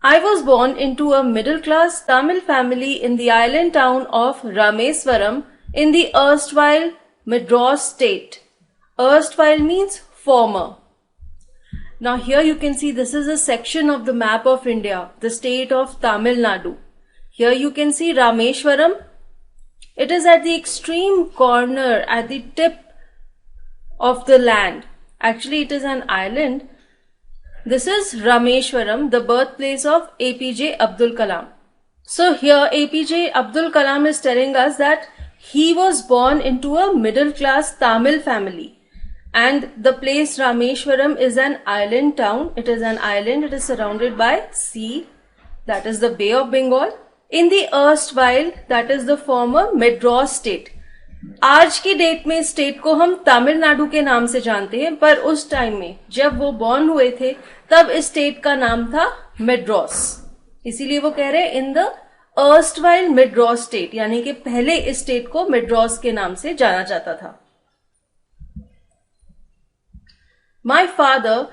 I was born into a middle-class Tamil family in the island town of Rameswaram in the erstwhile Madras state. Erstwhile means former. Now here you can see this is a section of the map of India, the state of Tamil Nadu. Here you can see Rameswaram. It is at the extreme corner, at the tip of the land. Actually, it is an island. This is Rameswaram, the birthplace of APJ Abdul Kalam. So here APJ Abdul Kalam is telling us that he was born into a middle-class Tamil family. And the place Rameswaram is an island town. It is an island. It is surrounded by sea. That is the Bay of Bengal. In the erstwhile, that is the former Madras state. आज की date में state को हम तमिलनाडु के नाम से जानते हैं, पर उस टाइम में जब वो बॉर्न हुए थे तब इस स्टेट का नाम था मेड्रास. इसीलिए वो कह रहे हैं in the erstwhile Madras state, यानी कि पहले इस स्टेट को मेड्रास के नाम से जाना जाता था. My father,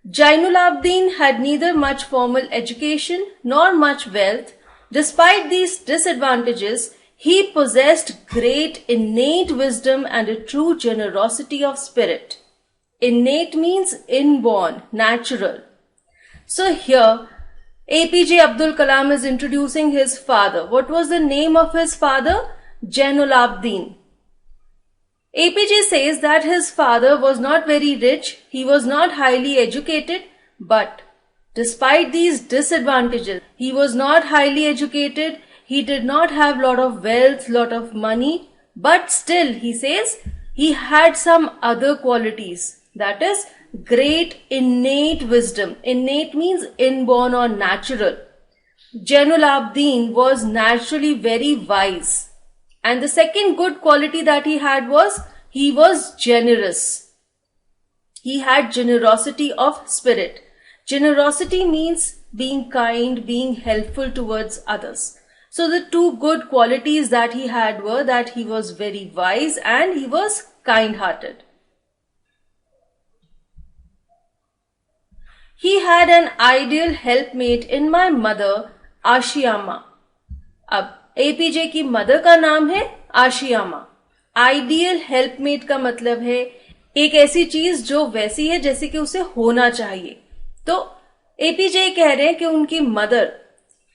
Jainul Abdin, had neither much formal education nor much wealth. Despite these disadvantages, he possessed great innate wisdom and a true generosity of spirit. Innate means inborn, natural. So here, APJ Abdul Kalam is introducing his father. What was the name of his father? Jainul Abdin. APJ says that his father was not very rich, he was not highly educated, but despite these disadvantages, he was not highly educated, he did not have lot of wealth, lot of money, but still he says he had some other qualities. That is great innate wisdom. Innate means inborn or natural. Jainul Abdin was naturally very wise. And the second good quality that he had was he was generous. He had generosity of spirit. Generosity means being kind, being helpful towards others. So the two good qualities that he had were that he was very wise and he was kind-hearted. He had an ideal helpmate in my mother, Ashiyama. अब APJ की mother का नाम है आशियामा. Ideal हेल्पमेट का मतलब है एक ऐसी चीज जो वैसी है जैसे कि उसे होना चाहिए. तो APJ कह रहे हैं कि उनकी मदर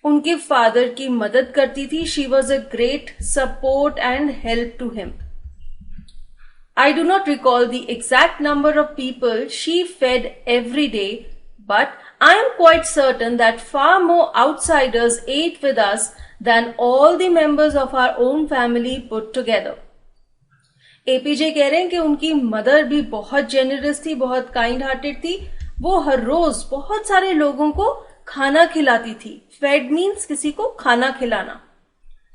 उनके फादर की मदद करती थी. She was a great support and help to him. I do not recall the exact number of people she fed every day, but I am quite certain that far more outsiders ate with us than all the members of our own family put together. APJ कह रहे हैं कि उनकी mother भी बहुत generous थी, बहुत kind hearted थी. वो हर रोज बहुत सारे लोगों को खाना खिलाती थी. फेड मीन्स किसी को खाना खिलाना.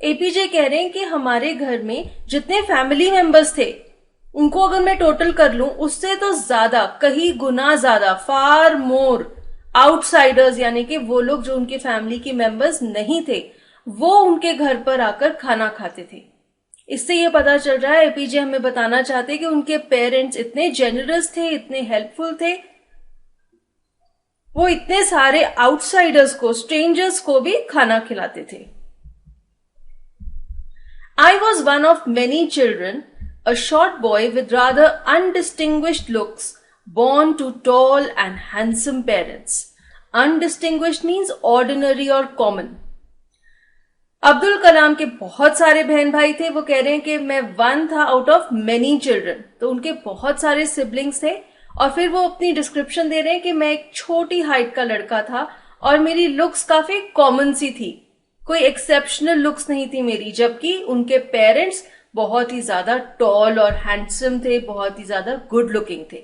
APJ कह रहे हैं कि हमारे घर में जितने फैमिली मेंबर्स थे उनको अगर मैं टोटल कर लूं उससे तो ज्यादा, कहीं गुना ज्यादा, फार मोर आउटसाइडर्स यानी कि वो लोग जो उनके फैमिली के मेंबर्स नहीं थे वो उनके घर पर आकर खाना खाते थे. इससे ये पता चल रहा है एपीजे हमें बताना चाहते हैं कि उनके पेरेंट्स इतने जेनरस थे, इतने हेल्पफुल थे, वो इतने सारे आउटसाइडर्स को, स्ट्रेंजर्स को भी खाना खिलाते थे. I was one of many children, a short boy with rather undistinguished looks, born to tall and handsome parents. Undistinguished means ordinary or common. Abdul Kalam के बहुत सारे बहन भाई थे. वो कह रहे हैं कि मैं वन था आउट ऑफ मेनी चिल्ड्रन, तो उनके बहुत सारे सिबलिंग्स थे. और फिर वो अपनी डिस्क्रिप्शन दे रहे हैं कि मैं एक छोटी हाइट का लड़का था और मेरी लुक्स काफी कॉमन सी थी, कोई एक्सेप्शनल लुक्स नहीं थी मेरी, जबकि उनके पेरेंट्स बहुत ही ज्यादा टॉल और हैंडसम थे, बहुत ही ज्यादा गुड लुकिंग थे.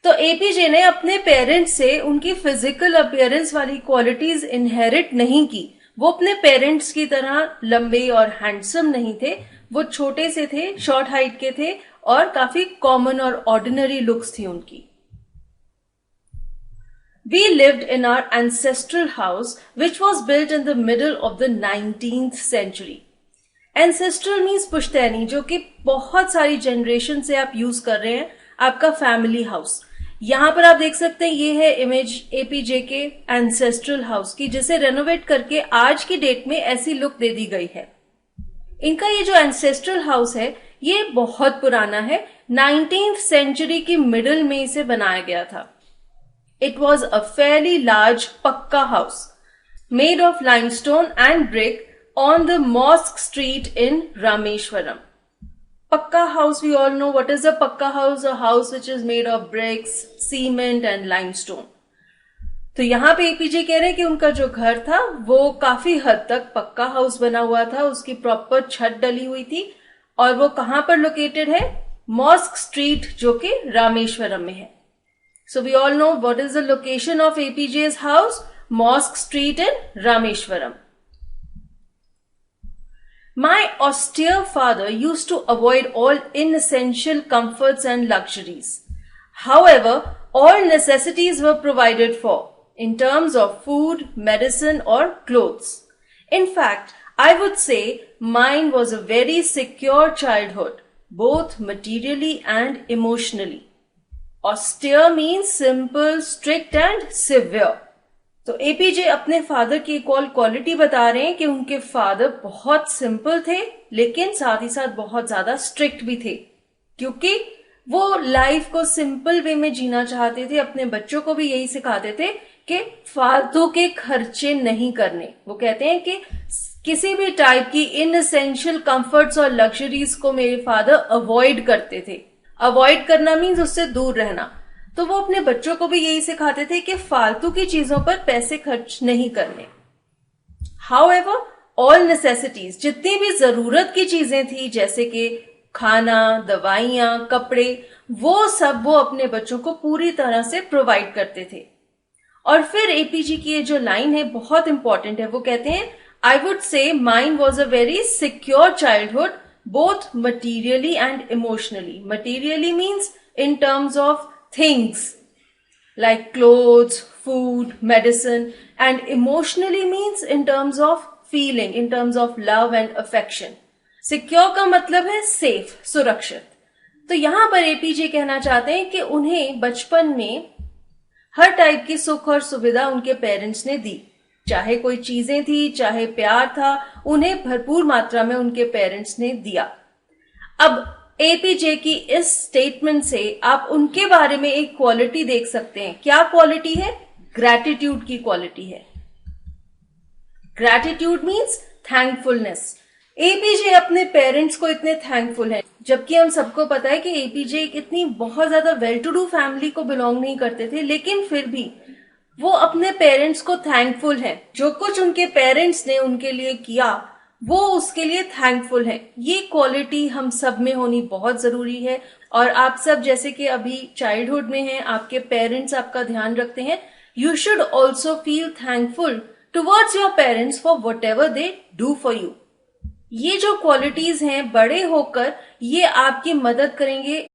तो एपीजे ने अपने पेरेंट्स से उनकी फिजिकल अपीयरेंस वाली क्वालिटीज इनहेरिट नहीं की. वो अपने पेरेंट्स की तरह लंबे और हैंडसम नहीं थे, वो छोटे से थे, शॉर्ट हाइट के थे और काफी कॉमन और ऑर्डिनरी लुक्स थी उनकी. We lived in our ancestral house which was built in the middle of the 19th century. Ancestral means पुश्तैनी, जो कि बहुत सारी जनरेशन से आप यूज कर रहे हैं आपका फैमिली हाउस. यहाँ पर आप देख सकते हैं ये है इमेज एपीजे के एंसेस्ट्रल हाउस की, जिसे रेनोवेट करके आज की डेट में ऐसी लुक दे दी गई है। इनका ये जो एंसेस्ट्रल हाउस है ये बहुत पुराना है, 19th सेंचुरी की मिडिल में इसे बनाया गया था। It was a fairly large pucca house made of limestone and brick on the Mosque Street in Rameshwaram. Pakka house, we all know what is a pakka house, a house which is made of bricks, cement and limestone. तो यहाँ पे APJ कह रहे हैं कि उनका जो घर था वो काफी हद तक पक्का हाउस बना हुआ था, उसकी प्रॉपर छत डली हुई थी और वो कहाँ पर लोकेटेड है? मॉस्क स्ट्रीट, जो कि रामेश्वरम में है। So we all know what is the location of APJ's house, mosque street in Rameswaram. My austere father used to avoid all inessential comforts and luxuries. However, all necessities were provided for in terms of food, medicine or clothes. In fact, I would say mine was a very secure childhood, both materially and emotionally. Austere means simple, strict and severe. तो APJ अपने father की एक और quality बता रहे हैं कि उनके फादर बहुत सिंपल थे लेकिन साथ ही साथ बहुत ज्यादा स्ट्रिक्ट भी थे, क्योंकि वो लाइफ को सिंपल वे में जीना चाहते थे। अपने बच्चों को भी यही सिखाते थे कि फालतू के खर्चे नहीं करने। वो कहते हैं कि किसी भी टाइप की इनएसेंशियल कंफर्ट्स और लग्जरीज को मेरे फादर अवॉइड करते थे। अवॉइड करना मीन्स उससे दूर रहना। तो वो अपने बच्चों को भी यही सिखाते थे कि फालतू की चीजों पर पैसे खर्च नहीं करने। हाउएवर, ऑल नेसेसिटीज, जितनी भी जरूरत की चीजें थी जैसे कि खाना, दवाइयां, कपड़े, वो सब वो अपने बच्चों को पूरी तरह से प्रोवाइड करते थे। और फिर एपीजे की ये जो लाइन है बहुत इंपॉर्टेंट है। वो कहते हैं, I would say mine was a very secure childhood, both materially and emotionally. Materially means in terms of things like clothes, food, medicine, and emotionally means in terms of feeling, in terms of love and affection. Secure का मतलब है safe, सुरक्षित। तो यहाँ पर APJ कहना चाहते हैं कि उन्हें बचपन में हर टाइप की सुख और सुविधा उनके पेरेंट्स ने दी, चाहे कोई चीजें थी, चाहे प्यार था, उन्हें भरपूर मात्रा में उनके पेरेंट्स ने दिया। अब एपीजे की इस स्टेटमेंट से आप उनके बारे में एक क्वालिटी देख सकते हैं। क्या क्वालिटी है? ग्रैटिट्यूड की क्वालिटी है। Gratitude means thankfulness. एपीजे अपने पेरेंट्स को इतने थैंकफुल है, जबकि हम सबको पता है कि एपीजे एक इतनी बहुत ज्यादा वेल टू डू फैमिली को बिलोंग नहीं करते थे, लेकिन फिर भी वो अपने पेरेंट्स को थैंकफुल है। जो कुछ उनके पेरेंट्स ने उनके लिए किया वो उसके लिए थैंकफुल है। ये क्वालिटी हम सब में होनी बहुत जरूरी है। और आप सब जैसे कि अभी चाइल्डहुड में हैं, आपके पेरेंट्स आपका ध्यान रखते हैं, you should also feel thankful towards your parents for what ever they do for you. ये जो क्वालिटीज हैं बड़े होकर ये आपकी मदद करेंगे